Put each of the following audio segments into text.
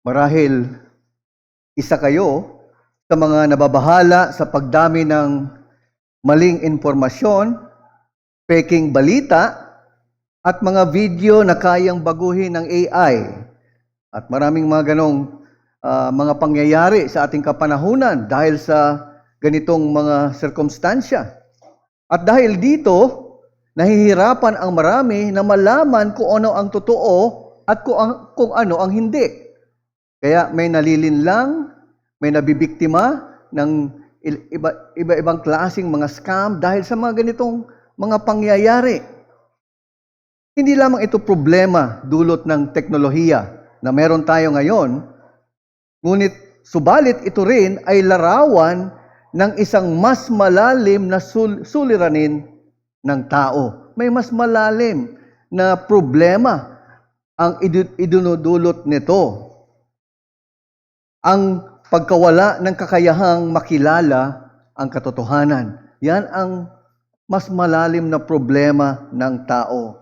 Marahil isa kayo sa mga nababahala sa pagdami ng maling impormasyon, peking balita, at mga video na kayang baguhin ng AI. At maraming mga ganong mga pangyayari sa ating kapanahunan dahil sa ganitong mga sirkumstansya. At dahil dito, nahihirapan ang marami na malaman kung ano ang totoo at kung ano ang hindi. Kaya may nalilinlang, may nabibiktima ng iba-ibang klaseng mga scam dahil sa mga ganitong mga pangyayari. Hindi lamang ito problema dulot ng teknolohiya na meron tayo ngayon, ngunit subalit ito rin ay larawan ng isang mas malalim na suliranin ng tao. May mas malalim na problema ang idinudulot nito. Ang pagkawala ng kakayahang makilala ang katotohanan. Yan ang mas malalim na problema ng tao.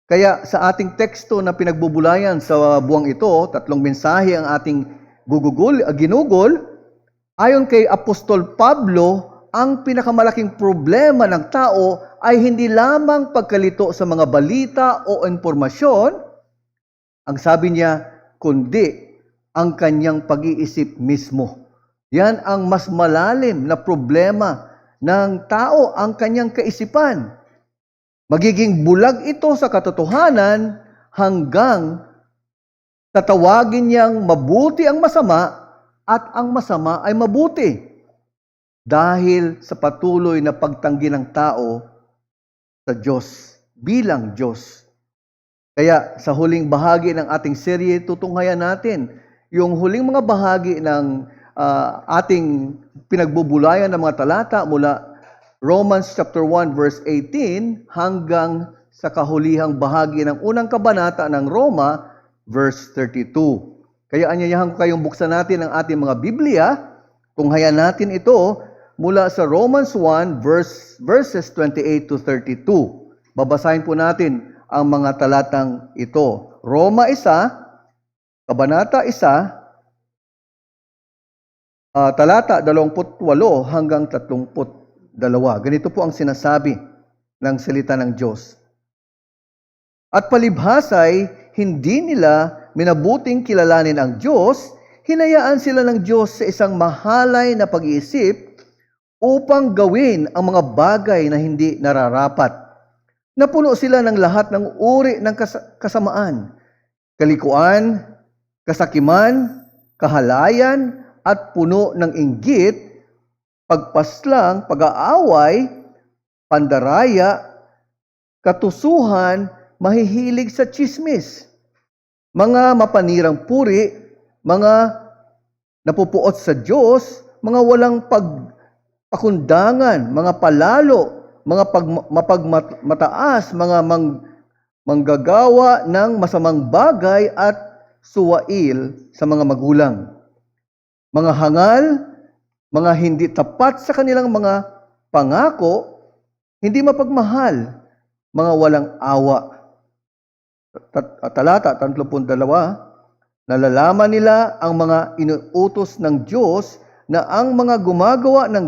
Kaya sa ating teksto na pinagbubulayan sa buwang ito, 3 mensahe ang ating ginugol. Ayon kay Apostol Pablo, ang pinakamalaking problema ng tao ay hindi lamang pagkalito sa mga balita o impormasyon, ang sabi niya, kundi ang kanyang pag-iisip mismo. Yan ang mas malalim na problema ng tao, ang kanyang kaisipan. Magiging bulag ito sa katotohanan hanggang tatawagin niyang mabuti ang masama at ang masama ay mabuti. Dahil sa patuloy na pagtanggi ng tao sa Diyos, bilang Diyos. Kaya sa huling bahagi ng ating serye, tutunghayan natin yung huling mga bahagi ng ating pinagbubulayan ng mga talata mula Romans chapter 1 verse 18 hanggang sa kahulihang bahagi ng unang kabanata ng Roma verse 32. Kaya anyayahan ko kayong buksan natin ang ating mga Biblia, tunghayan natin ito mula sa Romans 1 verses 28 to 32. Babasahin po natin ang mga talatang ito. Roma 1, Kabanata 1, talata 28 hanggang 32. Ganito po ang sinasabi ng salita ng Diyos. At palibhasay, hindi nila minabuting kilalanin ang Diyos, hinayaan sila ng Diyos sa isang mahalay na pag-iisip upang gawin ang mga bagay na hindi nararapat. Napuno sila ng lahat ng uri ng kasamaan, kalikuan, kasakiman, kahalayan, at puno ng inggit, pagpaslang, pag-aaway, pandaraya, katusuhan, mahihilig sa tsismis, mga mapanirang puri, mga napupuot sa Diyos, mga walang pakundangan, mga palalo, mga mapagmataas, mga manggagawa ng masamang bagay at suwail sa mga magulang. Mga hangal, mga hindi tapat sa kanilang mga pangako, hindi mapagmahal, mga walang awa. Talata 32, nalalaman nila ang mga inuutos ng Diyos na ang mga gumagawa ng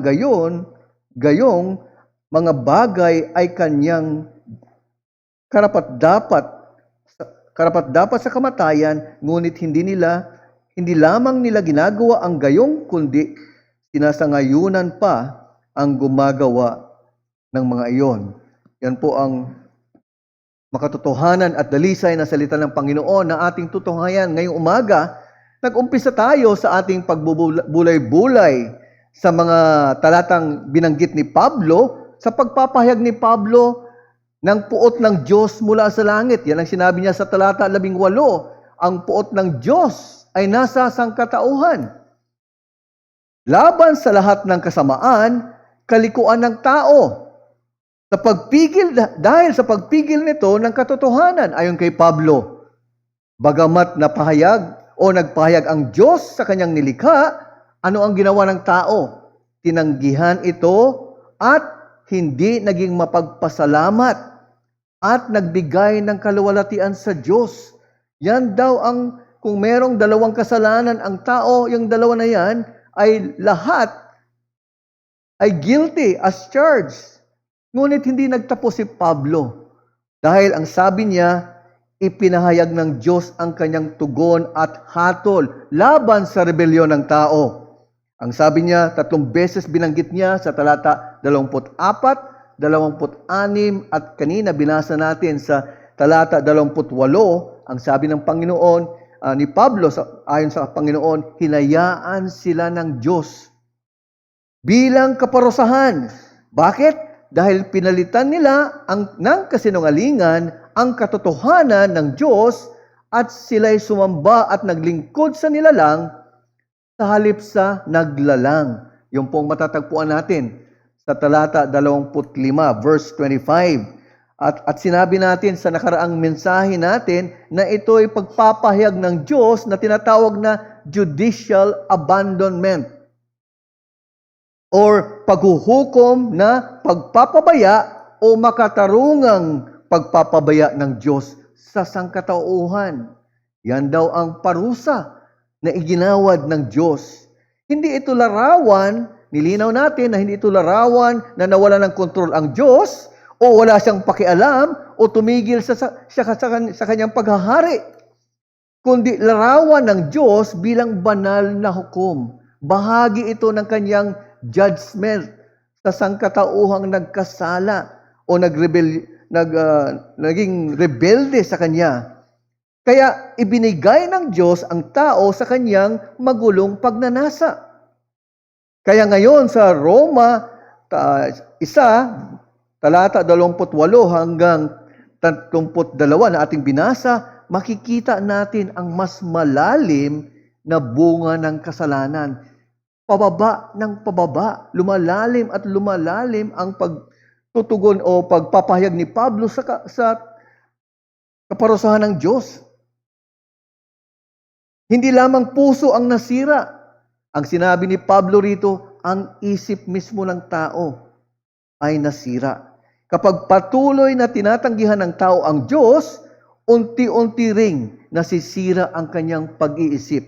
gayong mga bagay ay kanyang karapat-dapat sa kamatayan, ngunit hindi lamang nila ginagawa ang gayong, kundi sinasangayunan pa ang gumagawa ng mga iyon. Yan po ang makatotohanan at dalisay na salita ng Panginoon na ating tutunghayan ngayong umaga. Nag-umpisa tayo sa ating pagbubulay-bulay sa mga talatang binanggit ni Pablo, sa pagpapahayag ni Pablo ng puot ng Diyos mula sa langit. Yan ang sinabi niya sa talata 18, ang puot ng Diyos ay nasa sangkatauhan. Laban sa lahat ng kasamaan, kalikuan ng tao. Dahil sa pagpigil nito ng katotohanan, ayon kay Pablo, bagamat nagpahayag ang Diyos sa kanyang nilikha, ano ang ginawa ng tao? Tinanggihan ito at hindi naging mapagpasalamat at nagbigay ng kaluwalhatian sa Diyos. Yan daw ang kung merong dalawang kasalanan ang tao, yung dalawa na yan ay lahat ay guilty as charged. Ngunit hindi nagtapos si Pablo. Dahil ang sabi niya, ipinahayag ng Diyos ang kanyang tugon at hatol laban sa rebelyon ng tao. Ang sabi niya, 3 beses binanggit niya sa talata 24, 26, at kanina binasa natin sa talata 28, ang sabi ng Panginoon, ni Pablo, ayon sa Panginoon, hinayaan sila ng Diyos bilang kaparusahan. Bakit? Dahil pinalitan nila ng kasinungalingan ang katotohanan ng Diyos at sila'y sumamba at naglingkod sa nilalang sa halip sa naglalang. Yung pong matatagpuan natin sa talata 25, verse 25. At sinabi natin sa nakaraang mensahe natin na ito ay pagpapahayag ng Diyos na tinatawag na judicial abandonment or paghuhukom na pagpapabaya o makatarungang pagpapabaya ng Diyos sa sangkatauhan. Yan daw ang parusa na iginawad ng Diyos. Hindi ito larawan, nilinaw natin na hindi ito larawan na nawala ng kontrol ang Diyos o wala siyang pakialam o tumigil sa kanyang paghahari. Kundi larawan ng Diyos bilang banal na hukom. Bahagi ito ng kanyang judgment sa sangkatauhang nagkasala o naging rebelde sa kanya. Kaya ibinigay ng Diyos ang tao sa kanyang magulong pagnanasa. Kaya ngayon sa Roma 1, talata 28 hanggang 32 na ating binasa, makikita natin ang mas malalim na bunga ng kasalanan. Pababa ng pababa, lumalalim at lumalalim ang pagtutugon o pagpapahayag ni Pablo sa kaparusahan ng Diyos. Hindi lamang puso ang nasira. Ang sinabi ni Pablo rito, ang isip mismo ng tao ay nasira. Kapag patuloy na tinatanggihan ng tao ang Diyos, unti-unti ring nasisira ang kanyang pag-iisip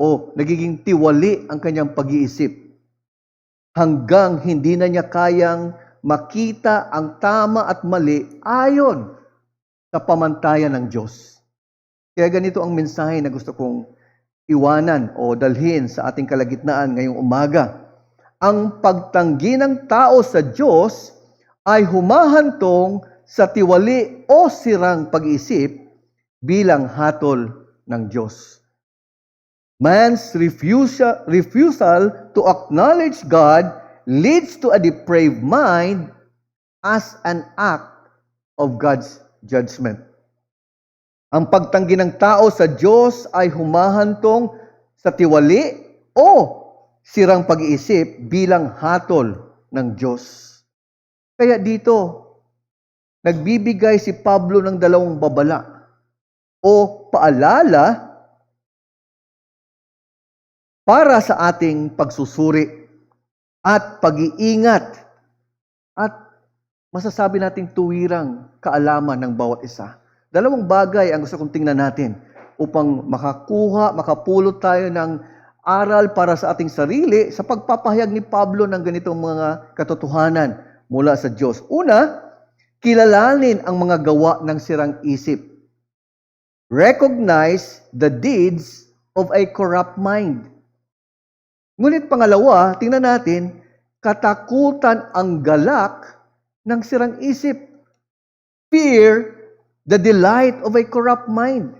o nagiging tiwali ang kanyang pag-iisip hanggang hindi na niya kayang makita ang tama at mali ayon sa pamantayan ng Diyos. Kaya ganito ang mensahe na gusto kong iwanan o dalhin sa ating kalagitnaan ngayong umaga. Ang pagtanggi ng tao sa Diyos ay humahantong sa tiwali o sirang pag-iisip bilang hatol ng Diyos. Man's refusal to acknowledge God leads to a depraved mind as an act of God's judgment. Ang pagtanggi ng tao sa Diyos ay humahantong sa tiwali o sirang pag-iisip bilang hatol ng Diyos. Kaya dito, nagbibigay si Pablo ng 2 babala o paalala para sa ating pagsusuri at pag-iingat at masasabi nating tuwirang kaalaman ng bawat isa. 2 bagay ang gusto kong tingnan natin upang makapulot tayo ng aral para sa ating sarili sa pagpapahayag ni Pablo ng ganitong mga katotohanan mula sa Diyos. Una, kilalanin ang mga gawa ng sirang isip. Recognize the deeds of a corrupt mind. Ngunit pangalawa, tingnan natin, katakutan ang galak ng sirang isip. Fear the delight of a corrupt mind.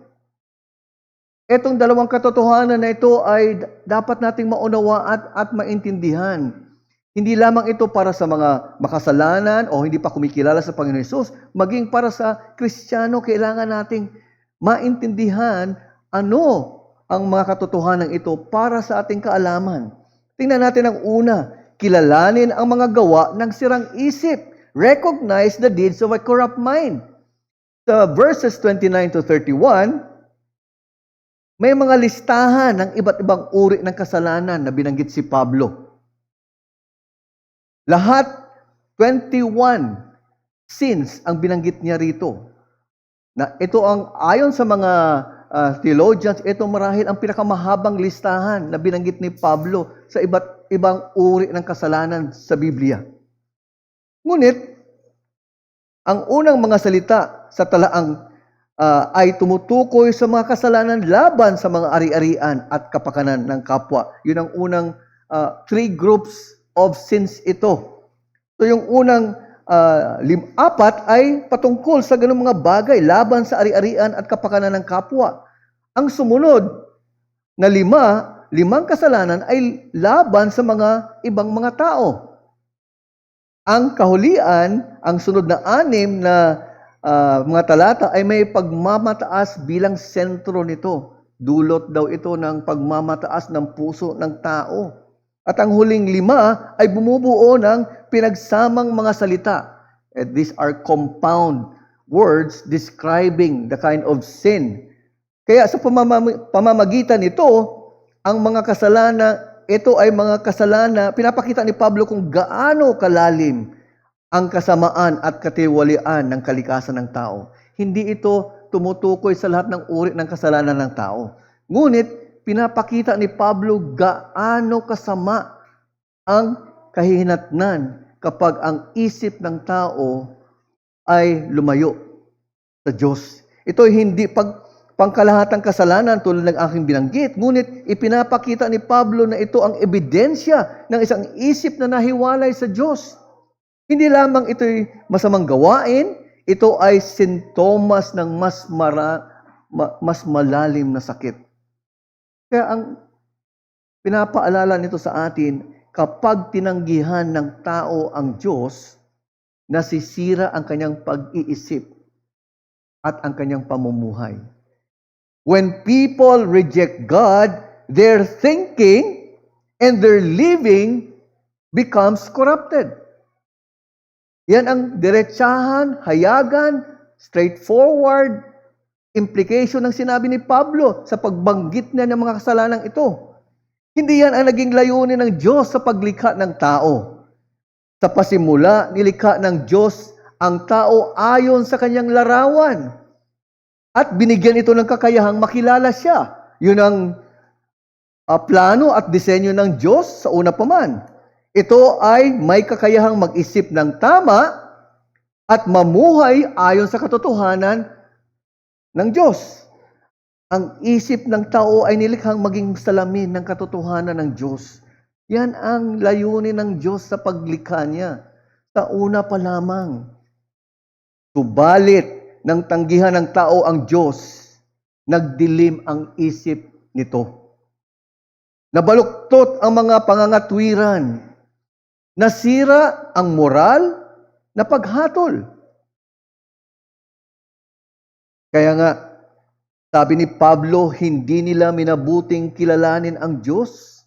Etong 2 katotohanan na ito ay dapat nating maunawa at maintindihan. Hindi lamang ito para sa mga makasalanan o hindi pa kumikilala sa Panginoon Hesus, maging para sa Kristiyano, kailangan nating maintindihan ano ang mga katotohanan ito para sa ating kaalaman. Tingnan natin ang una, kilalanin ang mga gawa ng sirang isip. Recognize the deeds of a corrupt mind. Sa verses 29 to 31, may mga listahan ng iba't ibang uri ng kasalanan na binanggit si Pablo. Lahat 21 sins ang binanggit niya rito. Na ito ang ayon sa mga theologians, ito marahil ang pinakamahabang listahan na binanggit ni Pablo sa iba't ibang uri ng kasalanan sa Biblia. Ngunit, ang unang mga salita sa talaang ay tumutukoy sa mga kasalanan laban sa mga ari-arian at kapakanan ng kapwa. Yun ang unang 3 groups of sins ito. So yung unang 4 ay patungkol sa ganung mga bagay laban sa ari-arian at kapakanan ng kapwa. Ang sumunod na 5 kasalanan ay laban sa mga ibang mga tao. Ang kahulian, ang sunod na 6 na mga talata ay may pagmamataas bilang sentro nito. Dulot daw ito ng pagmamataas ng puso ng tao. At ang huling 5 ay bumubuo ng pinagsamang mga salita. And these are compound words describing the kind of sin. Kaya sa pamamagitan nito, ang mga kasalanan, ito ay mga kasalanan, pinapakita ni Pablo kung gaano kalalim ang kasamaan at katiwalian ng kalikasan ng tao. Hindi ito tumutukoy sa lahat ng uri ng kasalanan ng tao. Ngunit, pinapakita ni Pablo gaano kasama ang kahihinatnan kapag ang isip ng tao ay lumayo sa Diyos. Ito ay hindi pangkalahatang kasalanan tulad ng aking binanggit, ngunit ipinapakita ni Pablo na ito ang ebidensya ng isang isip na nahiwalay sa Diyos. Hindi lamang ito'y masamang gawain, ito ay sintomas ng mas malalim na sakit. Kaya ang pinapaalala nito sa atin, kapag tinanggihan ng tao ang Diyos, nasisira ang kanyang pag-iisip at ang kanyang pamumuhay. When people reject God, their thinking and their living becomes corrupted. Yan ang diretsahan, hayagan, straightforward implication ng sinabi ni Pablo sa pagbanggit niya ng mga kasalanang ito. Hindi yan ang naging layunin ng Diyos sa paglikha ng tao. Sa pasimula, nilikha ng Diyos ang tao ayon sa kanyang larawan. At binigyan ito ng kakayahang makilala siya. Yun ang plano at disenyo ng Diyos sa una pa man. Ito ay may kakayahang mag-isip ng tama at mamuhay ayon sa katotohanan ng Diyos. Ang isip ng tao ay nilikhang maging salamin ng katotohanan ng Diyos. Yan ang layunin ng Diyos sa paglikha niya. Sa una pa lamang. Subalit, nang tanggihan ng tao ang Diyos, nagdilim ang isip nito. Nabaluktot ang mga pangangatwiran. Nasira ang moral na paghatol. Kaya nga, sabi ni Pablo, hindi nila minabuting kilalanin ang Diyos.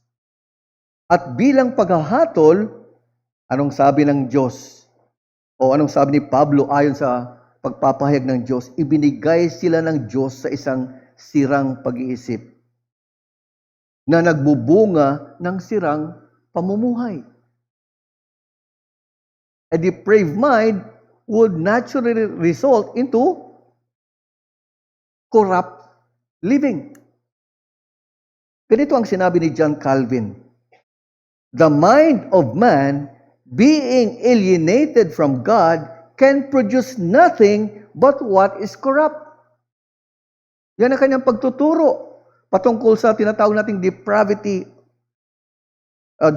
At bilang paghahatol, anong sabi ng Diyos? O anong sabi ni Pablo ayon sa pagpapahayag ng Diyos? Ibinigay sila ng Diyos sa isang sirang pag-iisip na nagbubunga ng sirang pamumuhay. A depraved mind would naturally result into corrupt living. Ganito ang sinabi ni John Calvin. The mind of man, being alienated from God, can produce nothing but what is corrupt. Yan ang kanyang pagtuturo patungkol sa tinatawag nating depravity,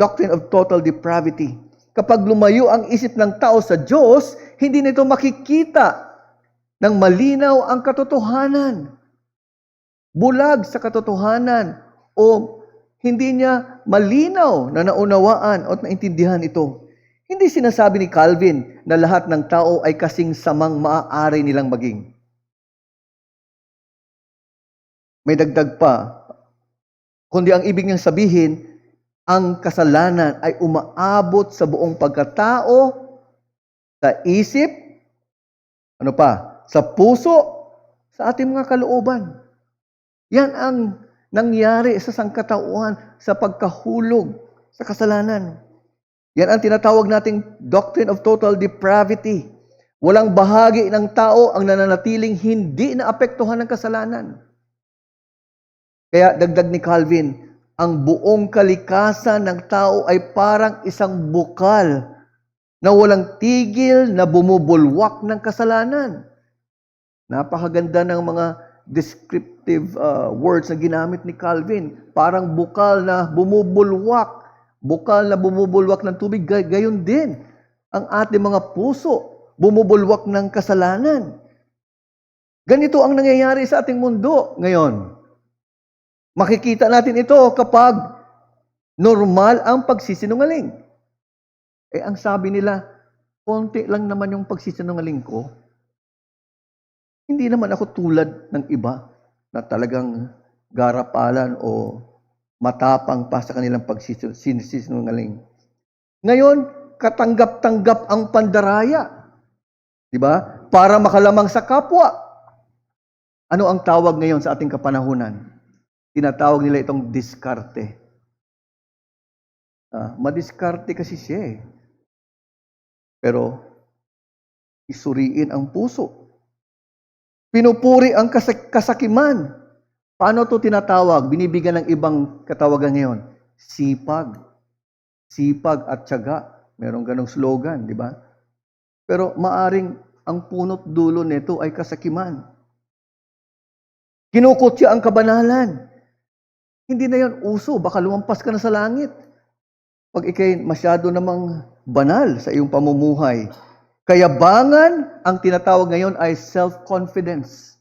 doctrine of total depravity. Kapag lumayo ang isip ng tao sa Diyos, hindi nito makikita ng malinaw ang katotohanan. Bulag sa katotohanan o hindi niya malinaw na naunawaan o naintindihan ito. Hindi sinasabi ni Calvin na lahat ng tao ay kasing samang maaari nilang maging. May dagdag pa, kundi ang ibig niyang sabihin, ang kasalanan ay umaabot sa buong pagkatao, sa isip, ano pa, sa puso, sa ating mga kalooban. Yan ang nangyari sa sangkatauhan, sa pagkahulog, sa kasalanan. Yan ang tinatawag nating doctrine of total depravity. Walang bahagi ng tao ang nananatiling hindi naapektuhan ng kasalanan. Kaya dagdag ni Calvin, ang buong kalikasan ng tao ay parang isang bukal na walang tigil na bumubulwak ng kasalanan. Napakaganda ng mga descriptive words na ginamit ni Calvin. Parang bukal na bumubulwak ng tubig. Gayon din ang ating mga puso, bumubulwak ng kasalanan. Ganito ang nangyayari sa ating mundo ngayon. Makikita natin ito kapag normal ang pagsisinungaling. Ang sabi nila, konti lang naman yung pagsisinungaling ko. Hindi naman ako tulad ng iba na talagang garapalan o matapang pa sa kanilang pagsisinungaling. Ngayon, katanggap-tanggap ang pandaraya. Di ba? Para makalamang sa kapwa. Ano ang tawag ngayon sa ating kapanahunan? Tinatawag nila itong diskarte. Madiskarte kasi siya eh. Pero, isuriin ang puso. Pinupuri ang kasakiman. Paano ito tinatawag? Binibigyan ng ibang katawagan ngayon. Sipag. Sipag at tiyaga. Merong ganong slogan, di ba? Pero maaring ang punot dulo nito ay kasakiman. Kinukutya ang kabanalan. Hindi na yan uso. Baka lumampas ka na sa langit. Pag ikay masyado namang banal sa iyong pamumuhay. Kayabangan, ang tinatawag ngayon ay self-confidence.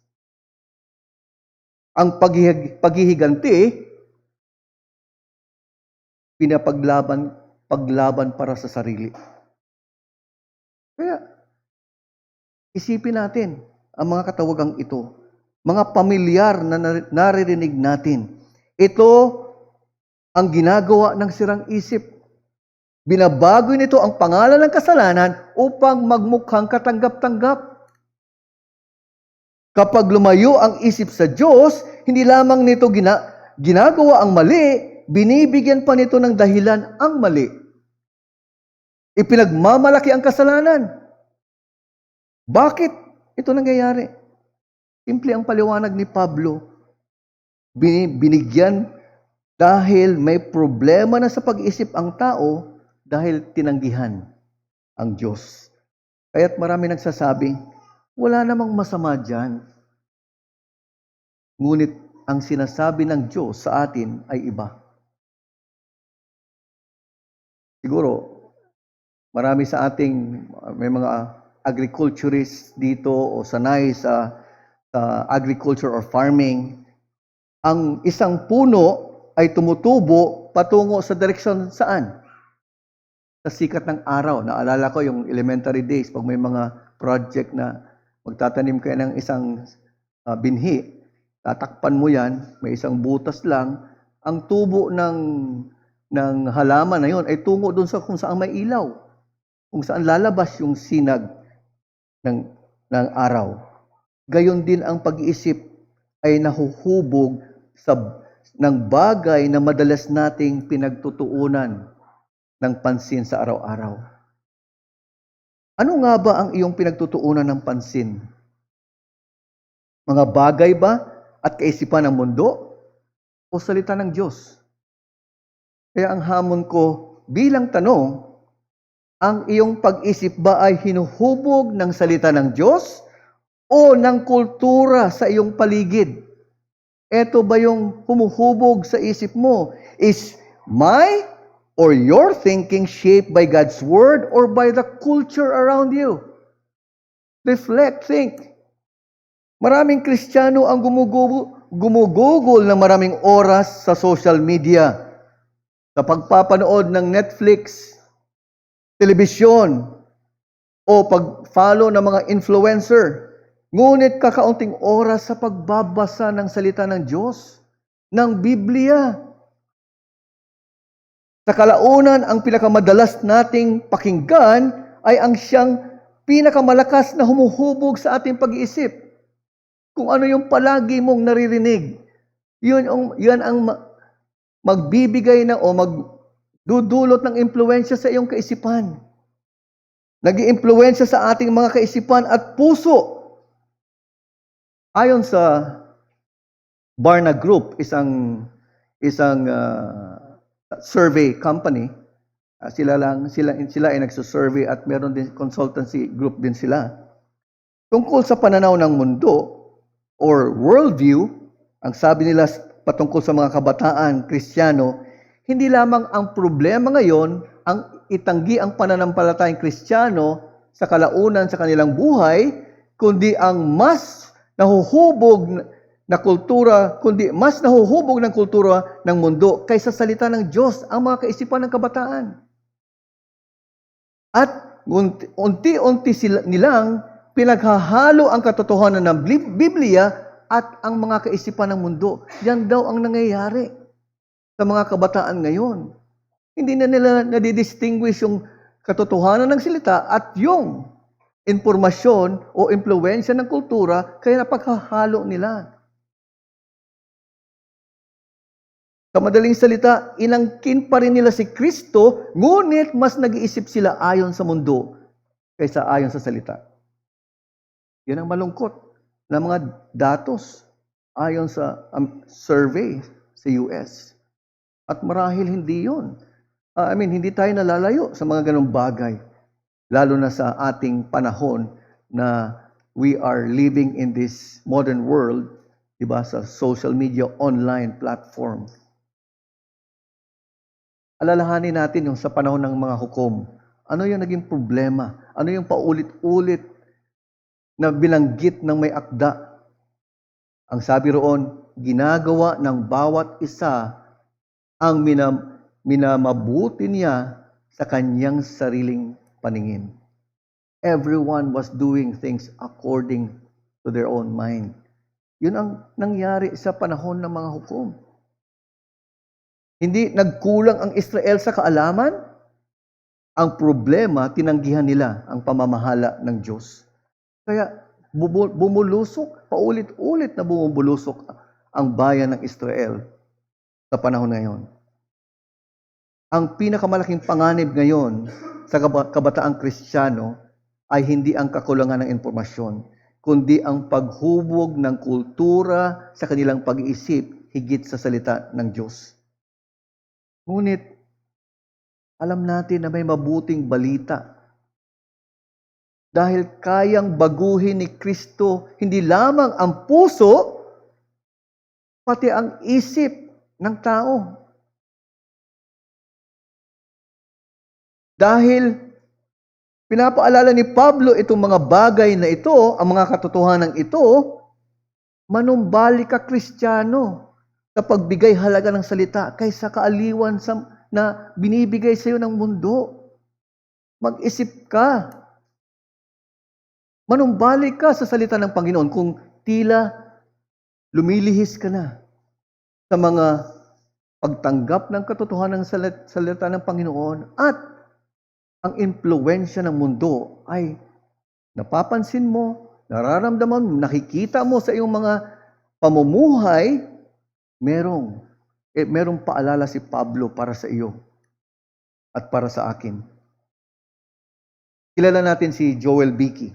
Ang paghihiganti, paglaban para sa sarili. Kaya, isipin natin ang mga katawagang ito. Mga pamilyar na naririnig natin. Ito ang ginagawa ng sirang isip. Binabago nito ang pangalan ng kasalanan upang magmukhang katanggap-tanggap. Kapag lumayo ang isip sa Diyos, hindi lamang nito ginagawa ang mali, binibigyan pa nito ng dahilan ang mali. Ipinagmamalaki ang kasalanan. Bakit ito nangyayari? Simple ang paliwanag ni Pablo. Binigyan dahil may problema na sa pag-isip ang tao dahil tinanggihan ang Diyos. Kaya't marami nagsasabing, wala namang masama dyan. Ngunit ang sinasabi ng Diyos sa atin ay iba. Siguro, marami sa ating, may mga agriculturists dito o sanay sa agriculture or farming. Ang isang puno ay tumutubo patungo sa direksyon saan? Sa sikat ng araw. Naalala ko yung elementary days, pag may mga project na magtatanim kayo ng isang binhi, tatakpan mo yan, may isang butas lang, ang tubo ng halaman na yon ay tungo doon sa kung saan may ilaw, kung saan lalabas yung sinag ng araw. Gayon din ang pag-iisip ay nahuhubog ng bagay na madalas nating pinagtutuunan ng pansin sa araw-araw. Ano nga ba ang iyong pinagtutuunan ng pansin? Mga bagay ba at kaisipan ng mundo o salita ng Diyos? Kaya ang hamon ko bilang tanong, ang iyong pag-isip ba ay hinuhubog ng salita ng Diyos o ng kultura sa iyong paligid? Ito ba yung humuhubog sa isip mo? Is my or your thinking shaped by God's Word or by the culture around you? Reflect, think. Maraming Kristiyano ang gumugugol ng maraming oras sa social media, sa pagpapanood ng Netflix, telebisyon, o pag-follow ng mga influencer. Ngunit kakaunting oras sa pagbabasa ng salita ng Diyos, ng Biblia. Sa kalaunan, ang pinakamadalas nating pakinggan ay ang siyang pinakamalakas na humuhubog sa ating pag-iisip. Kung ano yung palagi mong naririnig, yan ang magbibigay na o magdudulot ng impluwensya sa iyong kaisipan. Nag-iimpluwensya sa ating mga kaisipan at puso. Ayon sa Barna Group, isang survey company. Sila ay nagsusurvey at meron din consultancy group din sila. Tungkol sa pananaw ng mundo or worldview, ang sabi nila patungkol sa mga kabataan Kristiyano, hindi lamang ang problema ngayon ang itanggi ang pananampalatayang Kristiyano sa kalaunan sa kanilang buhay, kundi ang mas nahuhubog ng kultura ng mundo kaysa salita ng Diyos ang mga kaisipan ng kabataan. At unti-unti nilang pinaghahalo ang katotohanan ng Biblia at ang mga kaisipan ng mundo. Yan daw ang nangyayari sa mga kabataan ngayon. Hindi na nila nadidistinguish yung katotohanan ng salita at yung impormasyon o impluwensya ng kultura, kaya napaghahalo nila. Sa madaling salita, inangkin pa rin nila si Kristo, ngunit mas nag-iisip sila ayon sa mundo kaysa ayon sa salita. Yan ang malungkot na mga datos ayon sa survey sa US. At marahil hindi yun. Hindi tayo nalalayo sa mga ganong bagay. Lalo na sa ating panahon na we are living in this modern world, diba, sa social media, online platform. Alalahanin natin yung sa panahon ng mga hukom. Ano yung naging problema? Ano yung paulit-ulit na binanggit ng may akda? Ang sabi roon, ginagawa ng bawat isa ang minamabuti niya sa kanyang sariling paningin. Everyone was doing things according to their own mind. Yun ang nangyari sa panahon ng mga hukom. Hindi nagkulang ang Israel sa kaalaman. Ang problema, tinanggihan nila ang pamamahala ng Diyos. Kaya bumulusok, paulit-ulit na bumubulusok ang bayan ng Israel sa panahon ngayon. Ang pinakamalaking panganib ngayon sa kabataang Kristiyano ay hindi ang kakulangan ng impormasyon, kundi ang paghubog ng kultura sa kanilang pag-iisip higit sa salita ng Diyos. Ngunit, alam natin na may mabuting balita. Dahil kayang baguhin ni Kristo hindi lamang ang puso, pati ang isip ng tao. Dahil pinapaalala ni Pablo itong mga bagay na ito, ang mga katotohanan ito, manumbalik ka Kristiyano sa pagbigay halaga ng salita kaysa kaaliwan na binibigay sa iyo ng mundo. Mag-isip ka. Manumbalik ka sa salita ng Panginoon kung tila lumilihis ka na sa mga pagtanggap ng katotohanan ng salita ng Panginoon at ang impluwensya ng mundo ay napapansin mo, nararamdaman mo, nakikita mo sa iyong mga pamumuhay, merong paalala si Pablo para sa iyo at para sa akin. Kilala natin si Joel Beeke.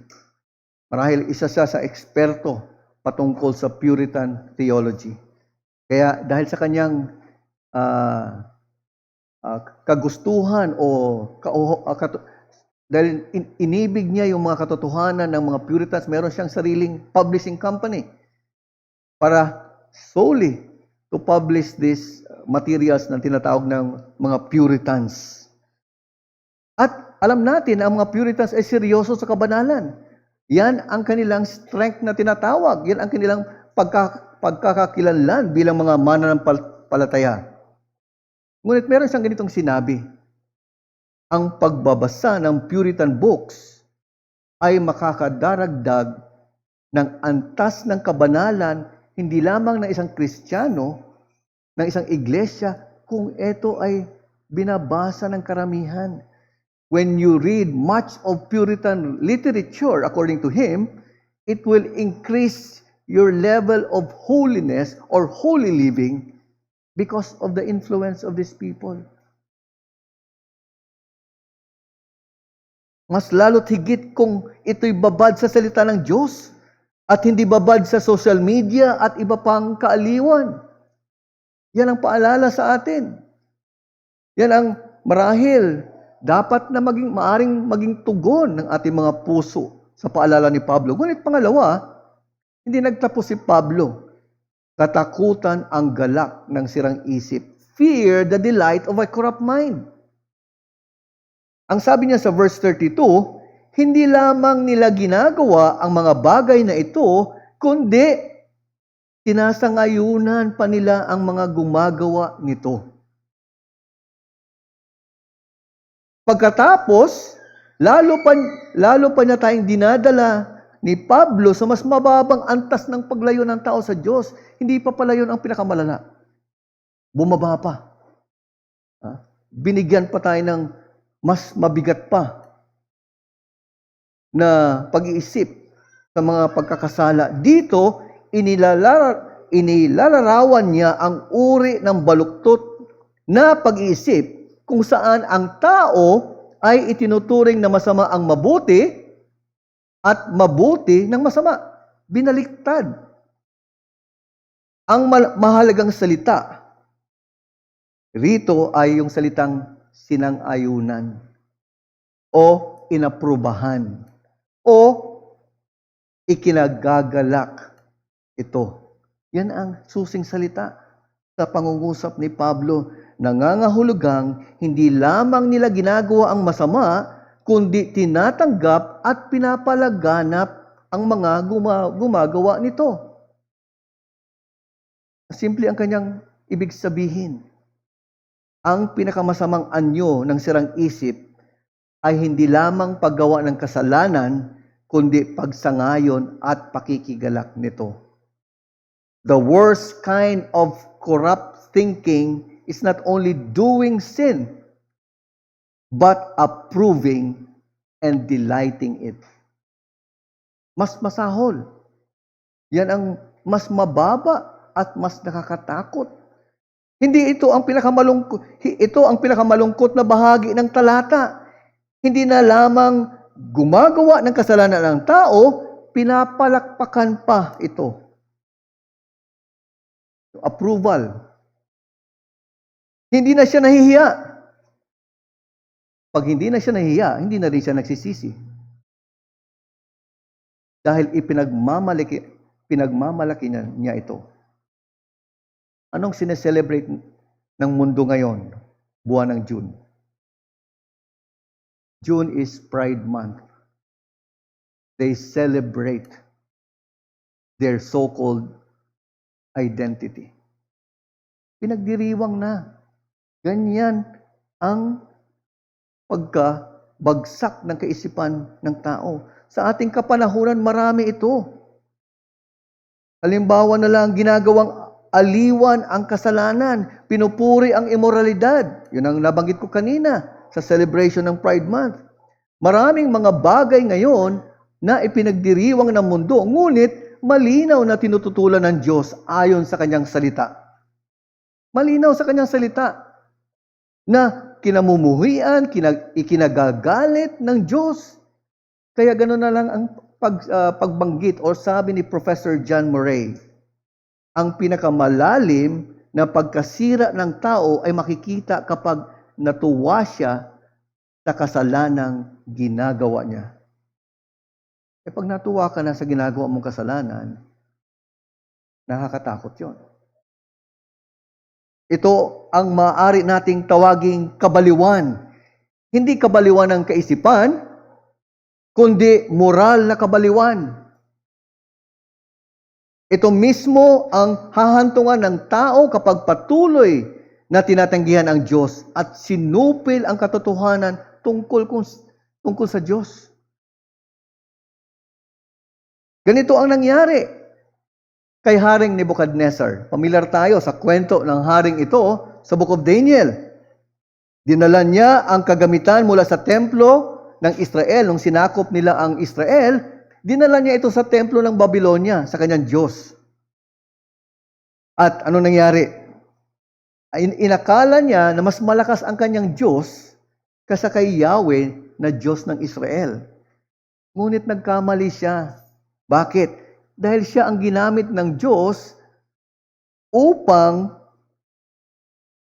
Marahil isa siya sa eksperto patungkol sa Puritan theology. Kaya dahil sa kanyang kagustuhan dahil inibig niya yung mga katotohanan ng mga Puritans, meron siyang sariling publishing company para solely to publish these materials na tinatawag ng mga Puritans. At alam natin na ang mga Puritans ay seryoso sa kabanalan. Yan ang kanilang strength na tinatawag. Yan ang kanilang pagkakakilanlan bilang mga mananampalataya. Ngunit meron siyang ganitong sinabi, ang pagbabasa ng Puritan books ay makakadaragdag ng antas ng kabanalan hindi lamang ng isang Kristiyano, ng isang iglesia, kung ito ay binabasa ng karamihan. When you read much of Puritan literature, according to him, it will increase your level of holiness or holy living because of the influence of these people. Mas lalo't higit kung ito'y babad sa salita ng Diyos at hindi babad sa social media at iba pang kaaliwan. Yan ang paalala sa atin. Yan ang marahil dapat na maaring maging tugon ng ating mga puso sa paalala ni Pablo. Ngunit pangalawa, hindi nagtapos si Pablo. Katakutan ang galak ng sirang isip. Fear the delight of a corrupt mind. Ang sabi niya sa verse 32, hindi lamang nila ginagawa ang mga bagay na ito, kundi sinasangayunan pa nila ang mga gumagawa nito. Pagkatapos, lalo pa niya tayong dinadala ni Pablo sa mas mababang antas ng paglayo ng tao sa Diyos. Hindi pa pala yun ang pinakamalala. Bumaba pa. Binigyan pa tayo ng mas mabigat pa na pag-iisip sa mga pagkakasala. Dito, inilalarawan niya ang uri ng baluktot na pag-iisip kung saan ang tao ay itinuturing na masama ang mabuti at mabuti ng masama. Binaliktad. Ang mahalagang salita rito ay yung salitang sinang-ayunan o inaprubahan o ikinagagalak. Ito. Yan ang susing salita sa pangungusap ni Pablo. Nangangahulugang hindi lamang nila ginagawa ang masama, kundi tinatanggap at pinapalaganap ang mga gumagawa nito. Simple ang kanyang ibig sabihin. Ang pinakamasamang anyo ng sirang isip ay hindi lamang paggawa ng kasalanan, kundi pagsangayon at pakikigalak nito. The worst kind of corrupt thinking is not only doing sin, but approving and delighting it. Mas masahol. Yan ang mas mababa at mas nakakatakot. Ito ang pinakamalungkot na bahagi ng talata. Hindi na lamang gumagawa ng kasalanan ng tao, pinapalakpakan pa ito. Approval. Hindi na siya nahihiya. Pag hindi na siya nahihiya, hindi na rin siya nagsisisi. Dahil pinagmamalaki niya ito. Anong sineselebrate ng mundo ngayon? Buwan ng June. June is Pride Month. They celebrate their so-called identity. Pinagdiriwang na. Ganyan ang pagkabagsak ng kaisipan ng tao. Sa ating kapanahunan, marami ito. Halimbawa na lang, ginagawang aliwan ang kasalanan, pinupuri ang imoralidad. Yun ang nabanggit ko kanina sa celebration ng Pride Month. Maraming mga bagay ngayon na ipinagdiriwang ng mundo, ngunit malinaw na tinututulan ng Diyos ayon sa kanyang salita. Malinaw sa kanyang salita na kinamumuhian, ikinagagalit ng Diyos. Kaya gano'n na lang ang pagbanggit o sabi ni Professor John Murray, ang pinakamalalim na pagkasira ng tao ay makikita kapag natuwa siya sa kasalanang ginagawa niya. Pag natuwa ka na sa ginagawa mong kasalanan, nakakatakot yon. Ito ang maaari nating tawaging kabaliwan. Hindi kabaliwan ng kaisipan, kundi moral na kabaliwan. Ito mismo ang hahantungan ng tao kapag patuloy na tinatanggihan ang Diyos at sinupil ang katotohanan tungkol sa Diyos. Ganito ang nangyari kay Haring Nebuchadnezzar. Pamilyar tayo sa kwento ng haring ito sa Book of Daniel. Dinala niya ang kagamitan mula sa templo ng Israel. Nung sinakop nila ang Israel, dinala niya ito sa templo ng Babylonia, sa kanyang Diyos. At ano nangyari? Inakala niya na mas malakas ang kanyang Diyos kaysa kay Yahweh na Diyos ng Israel. Ngunit nagkamali siya. Bakit? dahil siya ang ginamit ng Diyos upang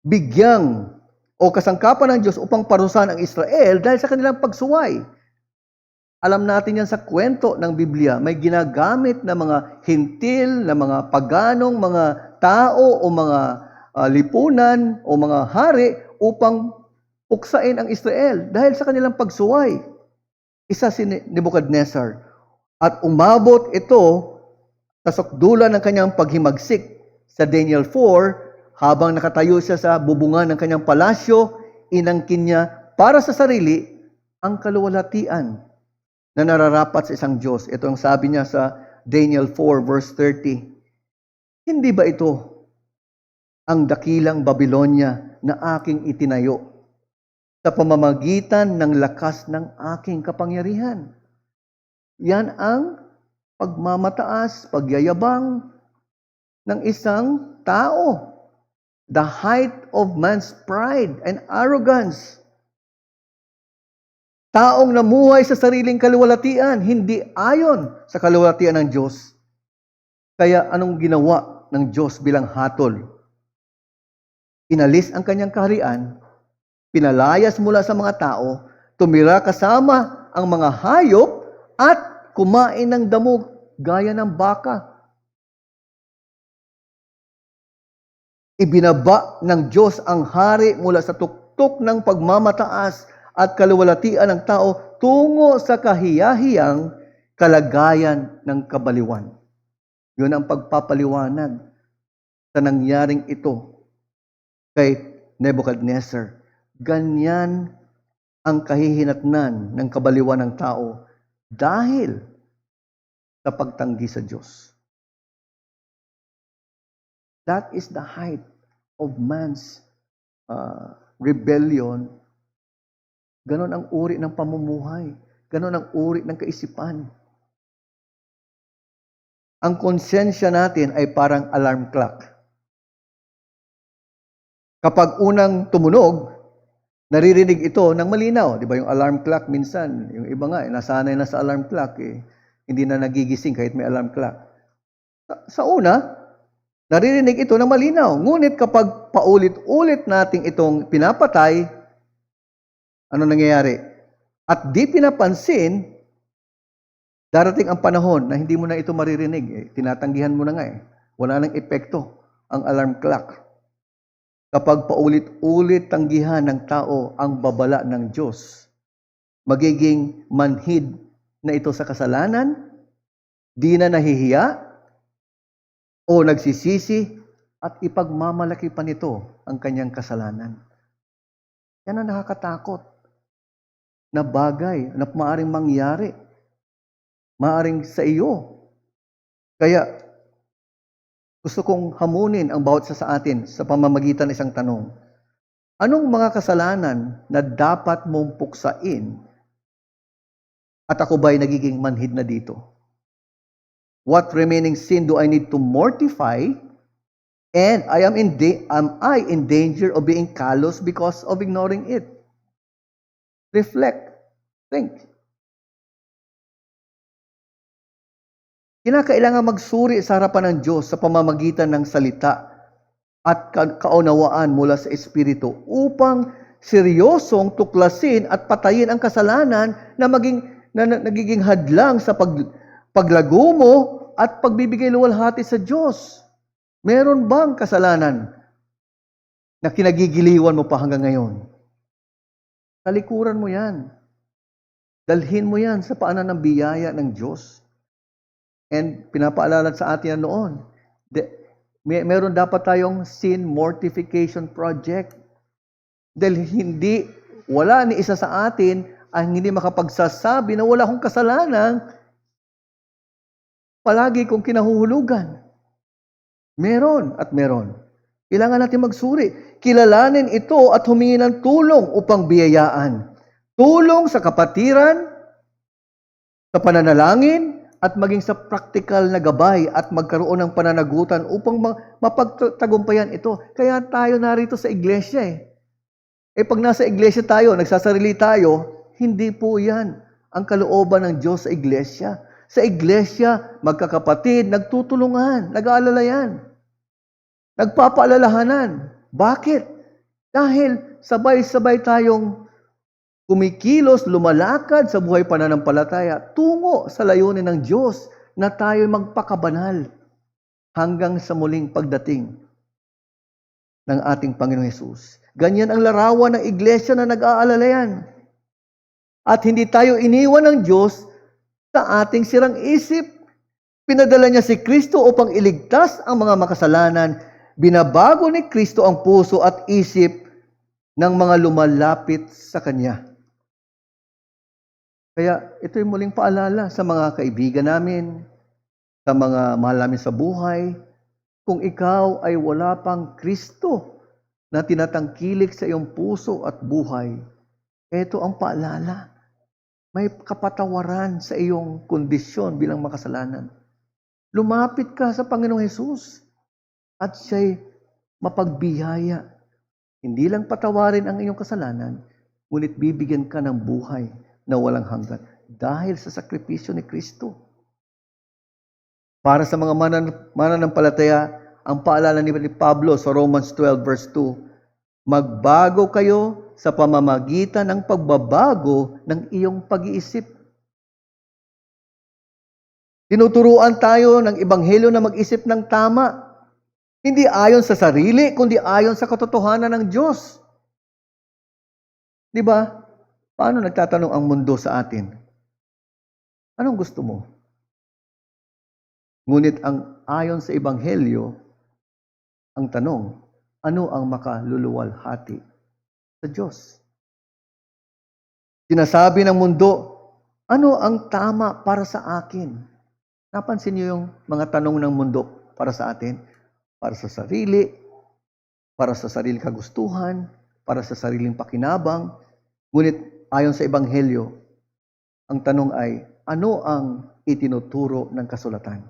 bigyang o kasangkapan ng Diyos upang parusahan ang Israel dahil sa kanilang pagsuway. Alam natin yan sa kwento ng Biblia, may ginagamit na mga hintil, na mga paganong, mga tao o mga lipunan o mga hari upang puksain ang Israel dahil sa kanilang pagsuway. Isa si Nebuchadnezzar. At umabot ito sa sukdulan ng kanyang paghimagsik sa Daniel 4, habang nakatayo siya sa bubungan ng kanyang palasyo, inangkin niya para sa sarili ang kaluwalhatian na nararapat sa isang Diyos. Ito ang sabi niya sa Daniel 4 verse 30. Hindi ba ito ang dakilang Babylonia na aking itinayo sa pamamagitan ng lakas ng aking kapangyarihan? Yan ang pagmamataas, pagyayabang ng isang tao. The height of man's pride and arrogance. Taong namuhay sa sariling kaluwalhatian, hindi ayon sa kaluwalhatian ng Diyos. Kaya anong ginawa ng Diyos bilang hatol? Inalis ang kanyang kaharian, pinalayas mula sa mga tao, tumira kasama ang mga hayop, at kumain ng damo gaya ng baka. Ibinaba ng Diyos ang hari mula sa tuktok ng pagmamataas at kaluwalhatian ng tao tungo sa kahiyahiyang kalagayan ng kabaliwan. Yun ang pagpapaliwanag sa nangyaring ito kay Nebuchadnezzar. Ganyan ang kahihinatnan ng kabaliwan ng tao dahil sa pagtanggi sa Diyos. That is the height of man's rebellion. Ganon ang uri ng pamumuhay. Ganon ang uri ng kaisipan. Ang konsensya natin ay parang alarm clock. Kapag unang tumunog, naririnig ito ng malinaw. Di ba yung alarm clock minsan, yung iba nga, nasanay na sa alarm clock, hindi na nagigising kahit may alarm clock. Sa una, naririnig ito ng malinaw. Ngunit kapag paulit-ulit nating itong pinapatay, ano nangyayari? At di pinapansin, darating ang panahon na hindi mo na ito maririnig. Tinatanggihan mo na nga . Wala nang epekto ang alarm clock. Kapag paulit-ulit tanggihan ng tao ang babala ng Diyos, magiging manhid na ito sa kasalanan, di na nahihiya, o nagsisisi, at ipagmamalaki pa nito ang kanyang kasalanan. Yan ang nakakatakot na bagay na maaaring mangyari. Maaaring sa iyo. Kaya, gusto kong hamunin ang bawat isa sa atin sa pamamagitan ng isang tanong. Anong mga kasalanan na dapat mong puksain at ako ba'y nagiging manhid na dito? What remaining sin do I need to mortify? And am I in danger of being callous because of ignoring it? Reflect. Think. Kinakailangan magsuri sa harapan ng Diyos sa pamamagitan ng salita at kaunawaan mula sa Espiritu upang seryosong tuklasin at patayin ang kasalanan na nagiging hadlang sa paglago mo at pagbibigay luwalhati sa Diyos. Meron bang kasalanan na kinagigiliwan mo pa hanggang ngayon? Talikuran mo yan. Dalhin mo yan sa paanan ng biyaya ng Diyos. And pinapaalala sa atin noon, meron dapat tayong sin mortification project. Dahil wala ni isa sa atin ang hindi makapagsasabi na wala akong kasalanan, palagi kong kinahuhulugan. Meron at meron. Kailangan natin magsuri. Kilalanin ito at humingi ng tulong upang biyayaan. Tulong sa kapatiran, sa pananalangin, at maging sa praktikal na gabay at magkaroon ng pananagutan upang mapagtagumpayan ito. Kaya tayo narito sa iglesia . Pag nasa iglesia tayo, nagsasarili tayo, hindi po yan ang kalooban ng Diyos sa iglesia. Sa iglesia, magkakapatid, nagtutulungan, nag-aalalayan, nagpapaalalahanan. Bakit? Dahil sabay-sabay tayong kumikilos, lumalakad sa buhay pananampalataya tungo sa layunin ng Diyos na tayo magpakabanal hanggang sa muling pagdating ng ating Panginoong Hesus. Ganyan ang larawan ng iglesia na nag-aalalayan. At hindi tayo iniwan ng Diyos sa ating sirang isip. Pinadala niya si Kristo upang iligtas ang mga makasalanan. Binabago ni Kristo ang puso at isip ng mga lumalapit sa Kanya. Kaya ito'y muling paalala sa mga kaibigan namin, sa mga mahal namin sa buhay. Kung ikaw ay wala pang Kristo na tinatangkilik sa iyong puso at buhay, ito ang paalala. May kapatawaran sa iyong kondisyon bilang makasalanan. Lumapit ka sa Panginoong Hesus at siya'y mapagbiyaya. Hindi lang patawarin ang iyong kasalanan, ngunit bibigyan ka ng buhay na walang hanggan dahil sa sakripisyo ni Kristo. Para sa mga mananampalataya, ang paalala ni Pablo sa Romans 12 verse 2, magbago kayo sa pamamagitan ng pagbabago ng iyong pag-iisip. Tinuturuan tayo ng Ebanghelyo na mag-isip ng tama. Hindi ayon sa sarili, kundi ayon sa katotohanan ng Diyos. Di ba? Paano nagtatanong ang mundo sa atin? Anong gusto mo? Ngunit ang ayon sa Ebanghelyo, ang tanong, ano ang makaluluwalhati sa Diyos? Sinasabi ng mundo, ano ang tama para sa akin? Napansin niyo yung mga tanong ng mundo para sa atin? Para sa sarili, para sa sariling kagustuhan, para sa sariling pakinabang. Ngunit ayon sa Ebanghelyo, ang tanong ay, ano ang itinuturo ng kasulatan?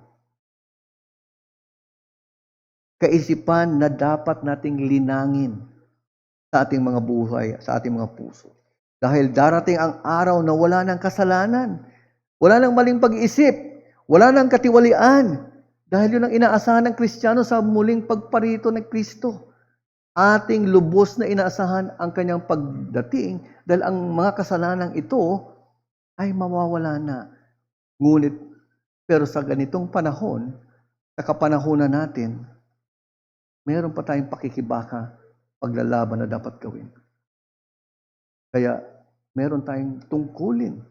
Kaisipan na dapat nating linangin sa ating mga buhay, sa ating mga puso. Dahil darating ang araw na wala ng kasalanan, wala ng maling pag-iisip, wala ng katiwalian. Dahil yun ang inaasahan ng Kristiyano sa muling pagparito ng Kristo. Ating lubos na inaasahan ang kanyang pagdating dahil ang mga kasalanang ito ay mawawala na. Ngunit, pero sa ganitong panahon, sa kapanahunan natin, meron pa tayong pakikibaka, paglalaban na dapat gawin. Kaya, meron tayong tungkulin.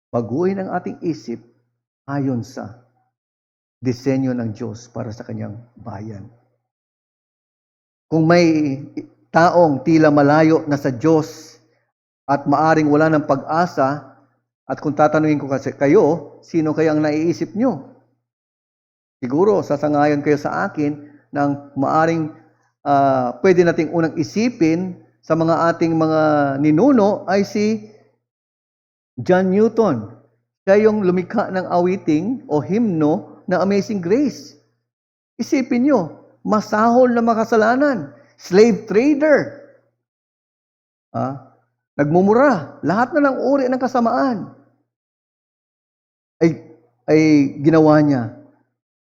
Baguhin ang ating isip ayon sa disenyo ng Diyos para sa kanyang bayan. Kung may taong tila malayo na sa Diyos at maaring wala ng pag-asa, at kung tatanungin ko kasi kayo, sino kaya ang naiisip nyo? Siguro, sasangayon kayo sa akin na maaring pwede nating unang isipin sa mga ating mga ninuno ay si John Newton. Siya yung lumikha ng awiting o himno na Amazing Grace. Isipin nyo, masahol na makasalanan, slave trader, nagmumura, lahat na ng uri ng kasamaan ay ginawa niya.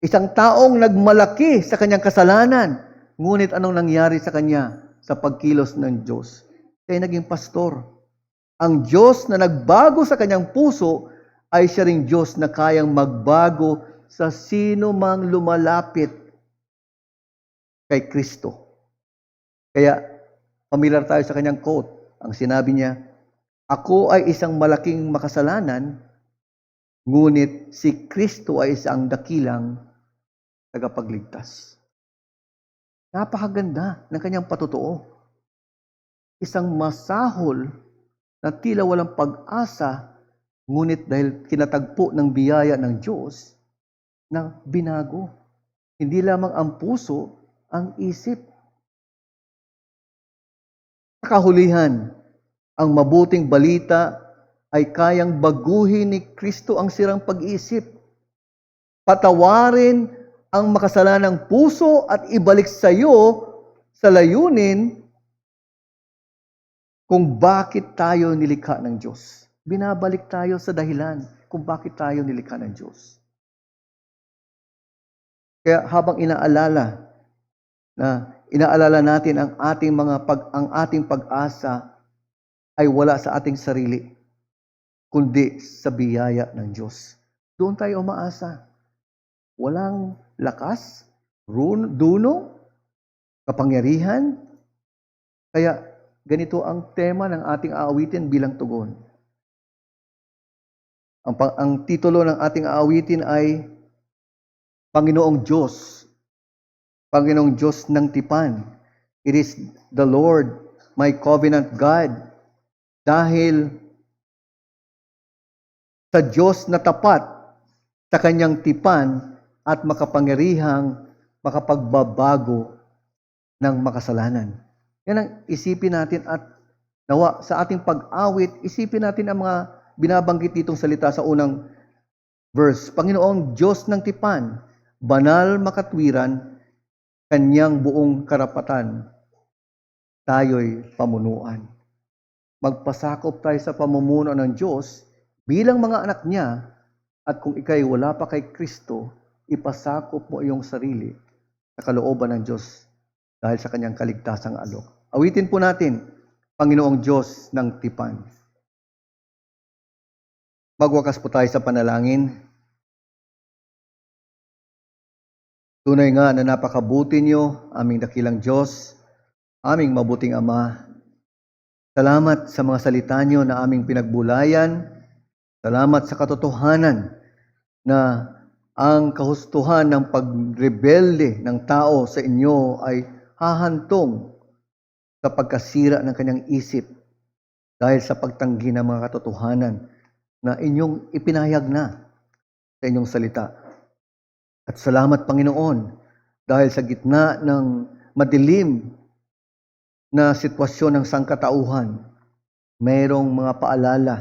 Isang taong nagmalaki sa kanyang kasalanan, ngunit anong nangyari sa kanya sa pagkilos ng Diyos? Siya ay naging pastor. Ang Diyos na nagbago sa kanyang puso ay siya ring Diyos na kayang magbago sa sino mang lumalapit kay Kristo. Kaya, familiar tayo sa kanyang quote. Ang sinabi niya, ako ay isang malaking makasalanan, ngunit si Kristo ay isang dakilang tagapagligtas. Napakaganda ng kanyang patotoo. Isang masahol na tila walang pag-asa, ngunit dahil kinatagpo ng biyaya ng Diyos, na binago. Hindi lamang ang puso, ang isip. Sa kahulihan, ang mabuting balita ay kayang baguhin ni Kristo ang sirang pag-iisip. Patawarin ang makasalanang puso at ibalik sa iyo sa layunin kung bakit tayo nilikha ng Diyos. binabalik tayo sa dahilan kung bakit tayo nilikha ng Diyos. Kaya habang inaalala natin ang ating pag-asa ay wala sa ating sarili, kundi sa biyaya ng Diyos. Doon tayo umaasa. Walang lakas, duno, kapangyarihan. Kaya ganito ang tema ng ating aawitin bilang tugon. Ang titulo ng ating aawitin ay Panginoong Diyos. Panginoong Diyos ng tipan. It is the Lord, my covenant God. Dahil sa Diyos na tapat sa kanyang tipan at makapangyarihang makapagbabago ng makasalanan. Yan ang isipin natin at nawa sa ating pag-awit, isipin natin ang mga binabanggit ditong salita sa unang verse. Panginoong Diyos ng tipan, banal makatwiran, kanyang buong karapatan, tayo'y pamunuan. Magpasakop tayo sa pamumuno ng Diyos bilang mga anak niya, at kung ikay wala pa kay Kristo, ipasakop mo iyong sarili sa kalooban ng Diyos dahil sa kanyang kaligtasang alok. Awitin po natin, Panginoong Diyos ng tipan. Magwakas po tayo sa panalangin. Tunay nga na napakabuti niyo, aming dakilang Diyos, aming mabuting Ama. Salamat sa mga salita niyo na aming pinagbulayan. Salamat sa katotohanan na ang kahustuhan ng pagrebelde ng tao sa inyo ay hahantong sa pagkasira ng kanyang isip dahil sa pagtanggi ng mga katotohanan na inyong ipinahayag na sa inyong salita. At salamat, Panginoon, dahil sa gitna ng madilim na sitwasyon ng sangkatauhan, mayroong mga paalala,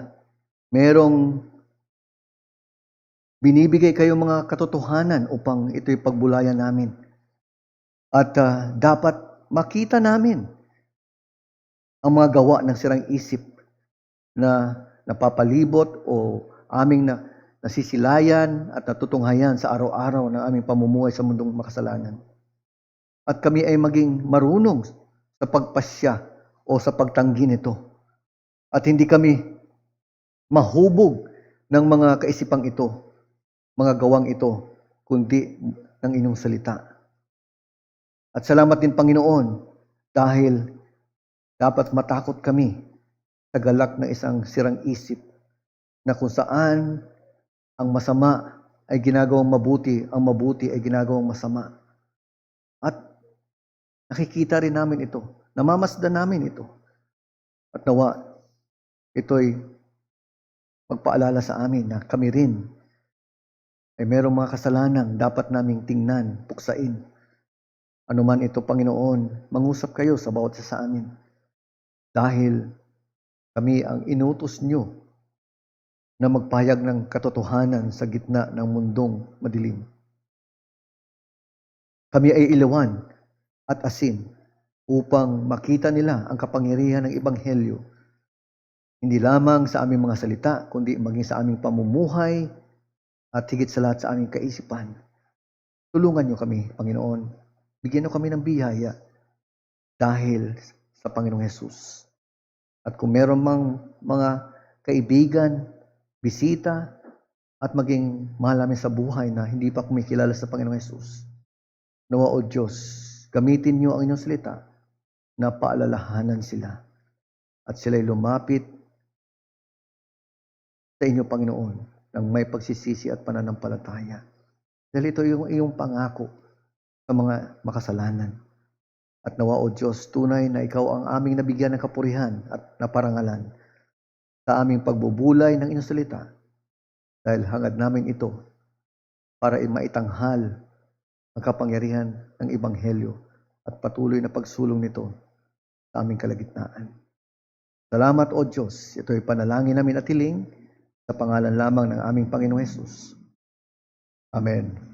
mayroong binibigay kayong mga katotohanan upang ito'y pagbulayan namin. At dapat makita namin ang mga gawa ng sirang isip na napapalibot o aming nasisilayan at natutunghayan sa araw-araw ng aming pamumuhay sa mundong makasalanan. At kami ay maging marunong sa pagpasya o sa pagtanggi nito. At hindi kami mahubog ng mga kaisipang ito, mga gawang ito, kundi ng inyong salita. At salamat din, Panginoon, dahil dapat matakot kami sa galak na isang sirang isip na kung saan ang masama ay ginagawang mabuti, ang mabuti ay ginagawang masama. At nakikita rin namin ito, namamasdan namin ito. At nawa, ito'y magpaalala sa amin na kami rin ay merong mga kasalanang dapat naming tingnan, puksain. Ano man ito, Panginoon, mangusap kayo sa bawat isa sa amin. Dahil kami ang inutos nyo na magpahayag ng katotohanan sa gitna ng mundong madilim. Kami ay ilawan at asin upang makita nila ang kapangyarihan ng Ebanghelyo. Hindi lamang sa aming mga salita, kundi maging sa aming pamumuhay at higit sa lahat sa aming kaisipan. Tulungan niyo kami, Panginoon. Bigyan niyo kami ng biyaya dahil sa Panginoong Hesus. At kung meron mang mga kaibigan, bisita, at maging mahal namin sa buhay na hindi pa kumikilala sa Panginoong Hesus, nawa o Diyos, gamitin niyo ang inyong salita na paalalahanan sila at sila'y lumapit sa inyo, Panginoon, ng may pagsisisi at pananampalataya. Dahil ito yung iyong pangako sa mga makasalanan. At nawa o Diyos, tunay na ikaw ang aming nabigyan ng kapurihan at naparangalan sa aming pagbubulay ng inyong salita. Dahil hangad namin ito para maitanghal ang kapangyarihan ng Ebanghelyo at patuloy na pagsulong nito sa aming kalagitnaan. Salamat o Diyos. Ito'y panalangin namin at hiling sa pangalan lamang ng aming Panginoong Hesus. Amen.